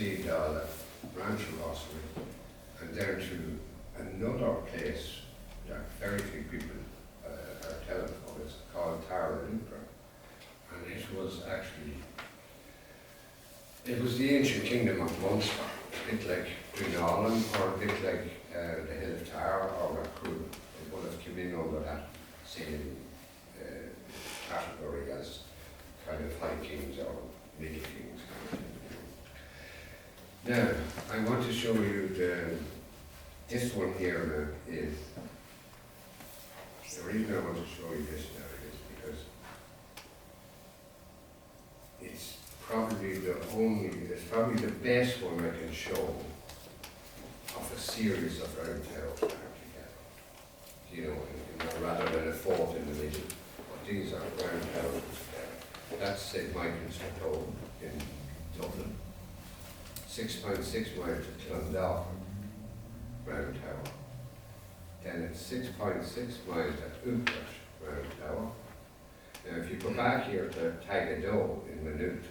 Sleeve Doll, branch of Osprey, and down to another place that very few people are telling of. It's called Tara Lucra. And it was actually, it was the ancient kingdom of Munster, a bit like Dunalan, or a bit like the Hill of Tara or Rakul. It would have come in under that same category as kind of high kings or middle kings. Now, I want to show you this one here is, the reason I want to show you this now is because it's probably the best one I can show of a series of round towers back together. You know, rather than a fort in the middle. But these are round towers together. That's St. Michael's Home in Dublin. 6.6 miles to Clondalkin, round tower. Then it's 6.6 miles at Utrecht, round tower. Now if you go back here to Tagado in Maynooth,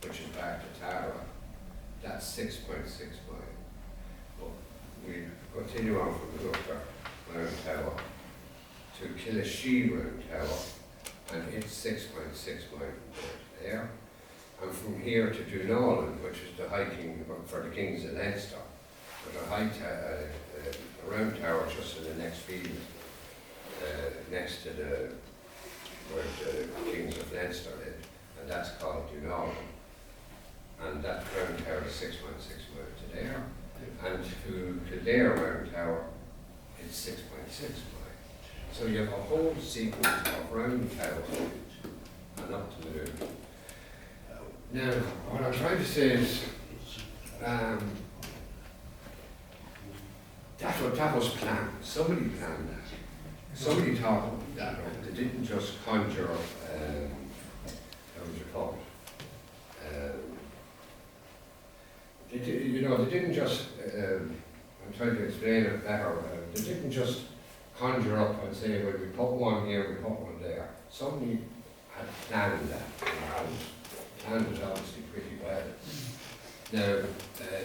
which is back to Tara, that's 6.6 miles. But we continue on from Utrecht, round tower, to Killashee, round tower, and it's 6.6 miles there. And from here to Dunalan, which is the high king for the kings of Leinster, with a round tower just in the next field, next to where the kings of Leinster lived, and that's called Dunalan. And that round tower is 6.6 miles to there, and to Kildare round tower, it's 6.6 miles. So you have a whole sequence of round towers and up to the moon. Now, what I'm trying to say is, that was planned. Somebody planned that. Somebody thought that. They didn't just conjure up, how would you call it? They didn't just, I'm trying to explain it better, they didn't just conjure up and say, well, we put one here, we put one there. Somebody had planned that in the house. Planned it obviously pretty well. Now,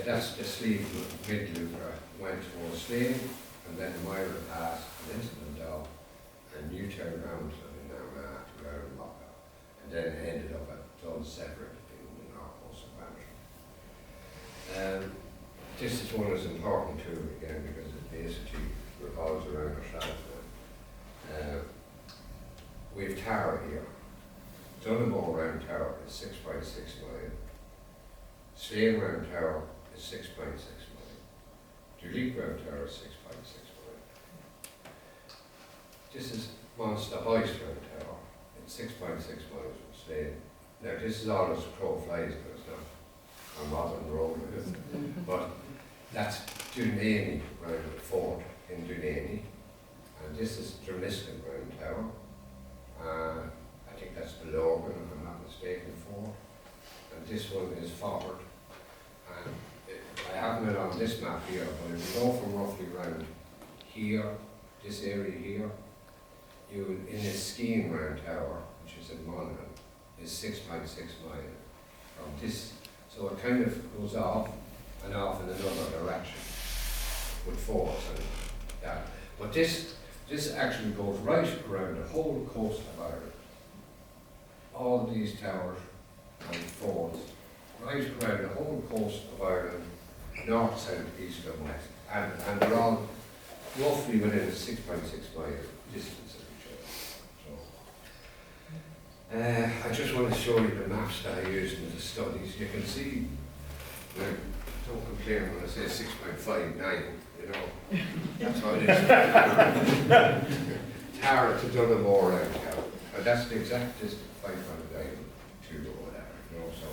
that's the Sleeve mid-Lucra went to Slave, and then the Myra Pass, and into the Dow, and you turn around to the Navan to Ironmocka, and then ended up at Dun Separate in the northwest of Banner. This is one that's important too, again, because it basically revolves around ourselves now. We have Tara here. Donegal round tower is 6.6 miles. Slane round tower is 6.6 miles. Duleek round tower is 6.6 miles. This is Monster Hoist round tower. It's 6.6 miles from Slane. Now this is all as a crow flies, but it's not a modern road, but that's Dunaney round the fort in Dunaney. And this is Droniskin round tower. I think that's the Logan, if I'm not mistaken, for. And this one is forward. And I haven't it on this map here, but if you go from roughly around here, this area here, you in this skiing round tower, which is in Monaghan, is 6.6 miles from this. So it kind of goes off and off in another direction with force and that. But this actually goes right around the whole coast of Ireland. All these towers and forts, right around the whole coast of Ireland, north, south, east and west. And they're all roughly within a 6.6 mile distance of each other. So, I just want to show you the maps that I used in the studies. You can see, don't complain when I say 6.59, you know, that's how it is. Tara to Donegal round tower. And that's the exact distance. 500 to or whatever, you know, so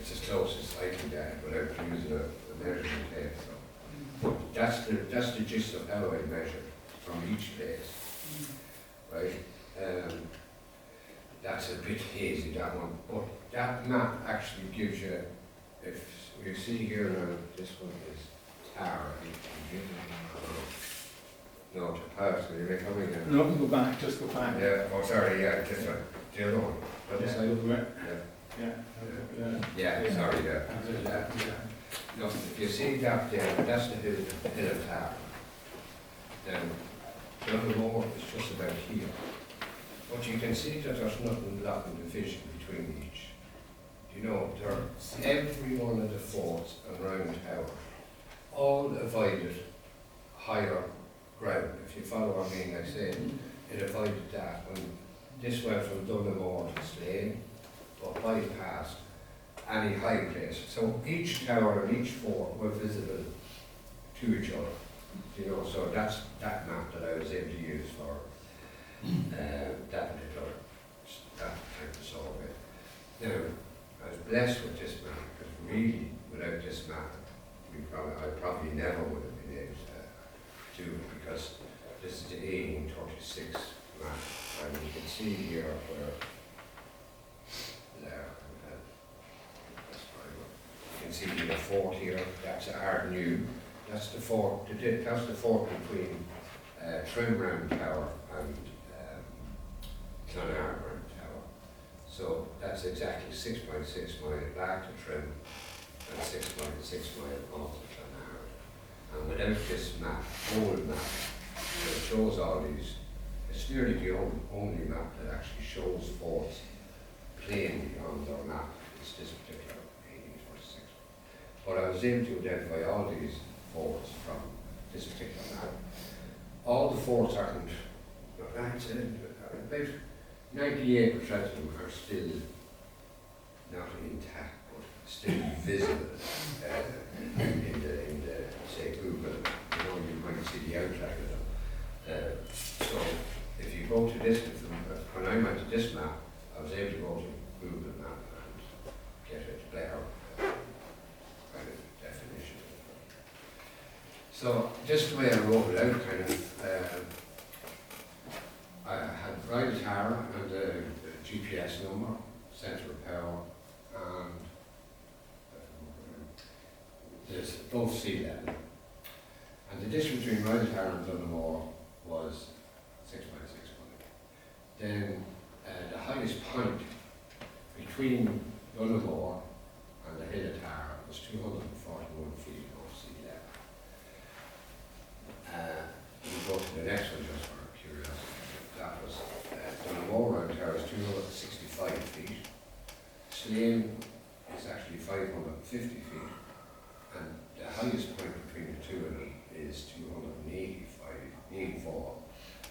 it's as close as I can get without using a measurement tape. So that's the gist of how I measured from each place, right? That's a bit hazy, that one, but that map actually gives you, if you see here now, this one is Tara. No, to pass, will you be coming in? No, go back, just go back. Yeah, oh sorry, yeah, this one. The other one. Other side of the way. Yeah. Yeah. Yeah, sorry, yeah. Yeah. Look, if you see that there, that's the hill of Tara. Now, Donegal is just about here. But you can see that there's nothing blocking the vision between each. You know, every one of the forts around Tower all avoided higher ground. If you follow what I mean, I said, it avoided that. When this went from Donegal to Slane, but bypassed any high place. So each tower and each fort were visible to each other. You know, so that's that map that I was able to use for that particular type of survey. Now, I was blessed with this map because really, without this map, I probably never would have been able to do it because this is the 1836 map, and you can see here where there. You can see the fort here. That's our new. That's the fort. That's the fort between Trimram Tower and Clonarmor Tower. So that's exactly 6.6 mile back to Trim and 6.6 mile off to Clonarmor. And without this map, old map, that shows all these, it's nearly the only map that actually shows forts plainly on their map. It's this particular 1846. But I was able to identify all these forts from this particular map. All the forts aren't, about 98% of them are still not intact, but still visible in the say Google. You know, you might see the outline of them. So if you go to this, when I went to this map, I was able to go to Google Map and get a better kind of definition. So just the way I wrote it out, kind of, I had Ride Tara and the GPS number, centre of power, and there's both sea level. And the distance between Ride Tara and Donegal was 6.6 miles. Then the highest point between Donegal and the hill of Tara was 241 feet above sea level. We go to the next one just for curiosity. That was Donegal around Tara is 265 feet. Slane is actually 550 feet. And the highest point between the two of them is 284.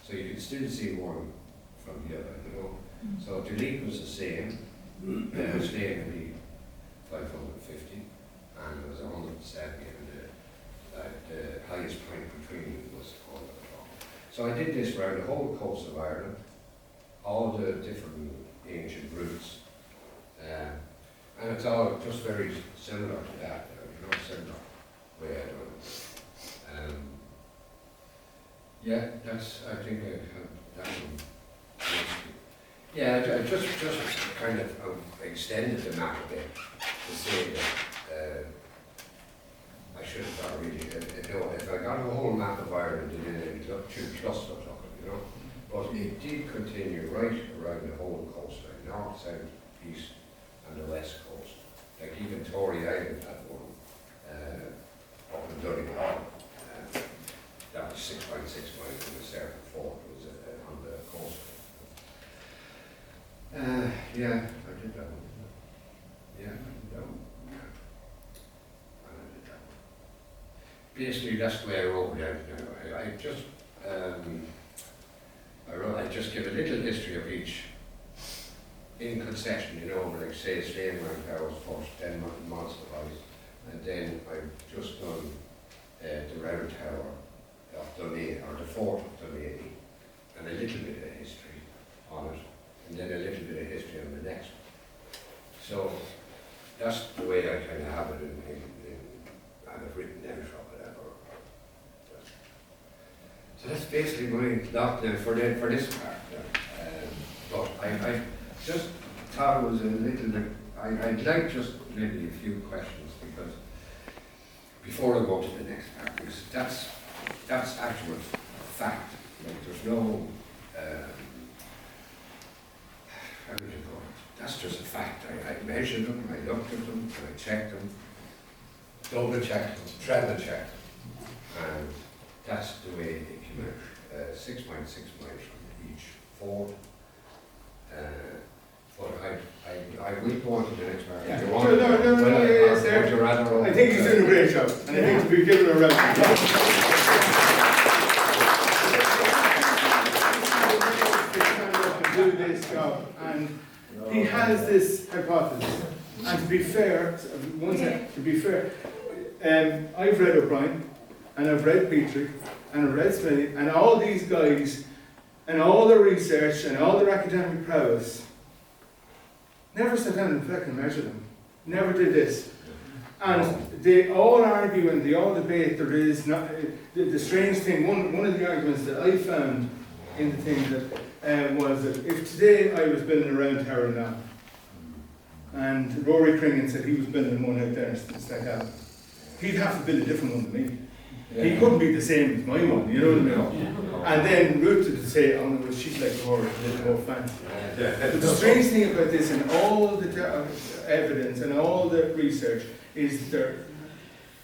So you can still see one from the other, you know. So the leap was the same. Slane would be 550, and it was 170, and the highest point between them was 100. So I did this around the whole coast of Ireland, all the different ancient routes, and it's all just very similar to that, you know, similar way I done it. Yeah, that's, I think I have that one. Yeah, I just kind of extended the map a bit to say that I should have got really, you know, if I got a whole map of Ireland and then it looked too clustered looking, you know, but it did continue right around the whole coastline, north, south, east, and the west coast. Like even Tory Island had one up in Donegal. That was 6.6 miles from the certain fort was on the coast. Yeah, I did that one. Yeah, I did that one. Yeah. And I did that one. Basically, that's the way I wrote it out. I just give a little history of each in concession, you know, like say Slane around Powers first, then Monster House, and then I've just done the round tower of Dunleary, or the fort of Dunleary, and a little bit of history on it, and then a little bit of history on the next one. So that's the way I kind of have it and I've written out or whatever. So that's basically my lot now for this part. But I just thought it was a little bit, I'd like just maybe a few questions because before I go to the next part, because that's actual fact. Like there's no, how would you call it? That's just a fact. I measured them, I looked at them, and I checked them. double checked, treble checked, and that's the way it came out. 6.6 miles from each ford. But I will go on to the next part. Yeah. Do you want No, yes, would you rather? I think he's doing a great job, and I think to be given a round of applause. Do this job, and he has this hypothesis. And to be fair, I've read O'Brien, and I've read Petrie, and I've read Smithy, and all these guys, and all their research, and all their academic prowess, never sat down and fucking measured them. Never did this. And they all argue and they all debate. There is not the strange thing. One of the arguments that I found in the thing that was that if today I was building a round tower now, and Rory Kringen said he was building one out there in Stackhouse, he'd have to build a different one than me. Yeah. He couldn't be the same as my one, you know what I mean? Yeah. And then Ruth would say, oh no, she's like Rory, a little more fancy. Yeah. But the strange thing about this and all the evidence and all the research is they're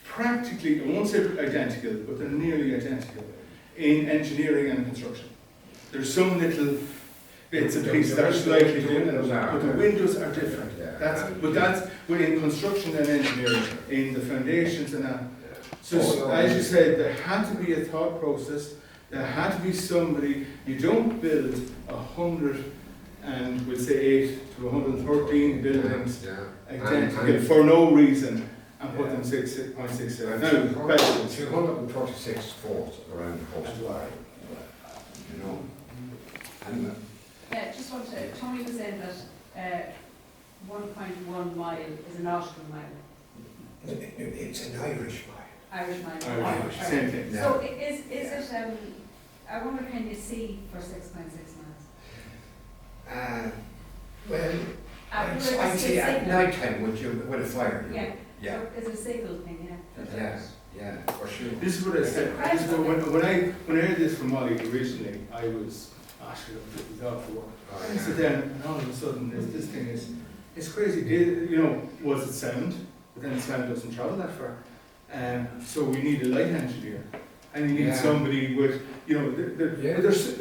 practically, I won't say identical, but they're nearly identical in engineering and construction. There's some little bits and pieces that are slightly different, but the windows are different. That's within construction and engineering, in the foundations and that. So as you said, there had to be a thought process. There had to be somebody. You don't build 100 and we'll say 8 to 113 buildings identical for no reason and put them 6.67. Now, questions. 236 forts around the coast. You know. And yeah, just want to. Tony was saying that 1.1 mile is a nautical mile. It's an Irish mile. Irish mile. Irish, same thing. So is it? I wonder, can you see for 6.6 miles? Well, I'd say at night time with a fire. Yeah. Yeah. So it's a signal thing, yeah. Yeah, for sure. This is what I said. When I heard this from Ollie originally, I was it was out for work. I sit down and all of a sudden this thing is, it's crazy. You know, was it sound? But then sound doesn't travel that far. So we need a light engineer. And you need somebody with, you know, there's